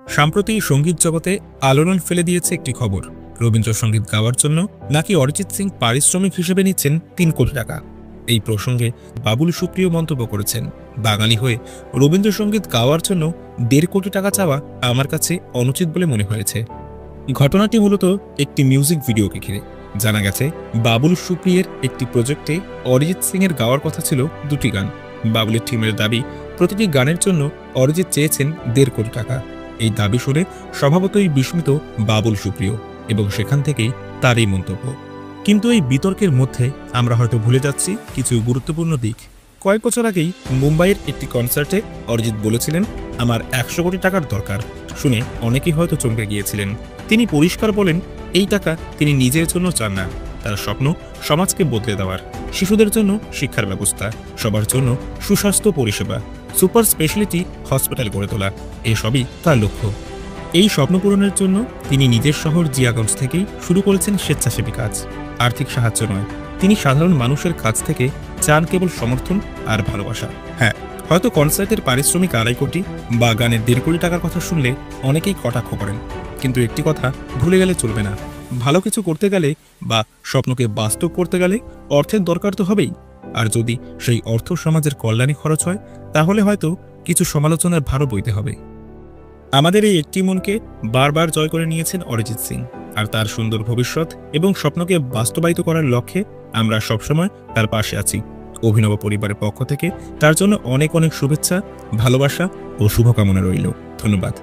সম্প্রতি সঙ্গীত জগতে আলোড়ন ফেলে দিয়েছে একটি খবর। রবীন্দ্রসঙ্গীত গাওয়ার জন্য নাকি অরিজিৎ সিং পারিশ্রমিক হিসেবে নিচ্ছেন ৩ কোটি টাকা। এই প্রসঙ্গে বাবুল সুপ্রিয় মন্তব্য করেছেন, বাঙালি হয়ে রবীন্দ্রসঙ্গীত গাওয়ার জন্য ১.৫ কোটি টাকা চাওয়া আমার কাছে অনুচিত বলে মনে হয়েছে। ঘটনাটি মূলত একটি মিউজিক ভিডিওকে ঘিরে। জানা গেছে, বাবুল সুপ্রিয়ের একটি প্রজেক্টে অরিজিৎ সিং এর গাওয়ার কথা ছিল ২টি গান। বাবুলের টিমের দাবি, প্রতিটি গানের জন্য অরিজিৎ চেয়েছেন ১.৫ কোটি টাকা। এই দাবি শুনে স্বভাবতই বিস্মিত বাবুল সুপ্রিয় এবং সেখান থেকেই তার এই মন্তব্য। কিন্তু এই বিতর্কের মধ্যে আমরা হয়তো ভুলে যাচ্ছি কিছু গুরুত্বপূর্ণ দিক। কয়েক বছর আগেই মুম্বাইয়ের একটি কনসার্টে অরিজিৎ বলেছিলেন, আমার ১০০ কোটি টাকার দরকার। শুনে অনেকেই হয়তো চমকে গিয়েছিলেন। তিনি পরিষ্কার বলেন, এই টাকা তিনি নিজের জন্য চান না, তার স্বপ্ন সমাজকে বদলে দেওয়ার, শিশুদের জন্য শিক্ষার ব্যবস্থা, সবার জন্য সুস্বাস্থ্য পরিষেবা, সুপার স্পেশালিটি হসপিটাল গড়ে তোলা, এসবই তার লক্ষ্য। এই স্বপ্ন পূরণের জন্য তিনি নিজের শহর জিয়াগঞ্জ থেকেই শুরু করেছেন স্বেচ্ছাসেবী কাজ। আর্থিক সাহায্য নয়, তিনি সাধারণ মানুষের কাছ থেকে চান কেবল সমর্থন আর ভালোবাসা। হ্যাঁ, হয়তো কনসার্টের পারিশ্রমিক ২.৫ কোটি বা গানের ১.৫ কোটি টাকার কথা শুনলে অনেকেই কটাক্ষ করেন, কিন্তু একটি কথা ভুলে গেলে চলবে না, ভালো কিছু করতে গেলে বা স্বপ্নকে বাস্তব করতে গেলে অর্থের দরকার তো হবেই। আর যদি সেই অর্থ সমাজের কল্যাণে খরচ হয়, তাহলে হয়তো কিছু সমালোচনার ভারও বইতে হবে। আমাদের এই একটি মনকে বারবার জয় করে নিয়েছেন অরিজিৎ সিং, আর তার সুন্দর ভবিষ্যৎ এবং স্বপ্নকে বাস্তবায়িত করার লক্ষ্যে আমরা সবসময় তার পাশে আছি। অভিনব পরিবারের পক্ষ থেকে তার জন্য অনেক অনেক শুভেচ্ছা, ভালোবাসা ও শুভকামনা রইল। ধন্যবাদ।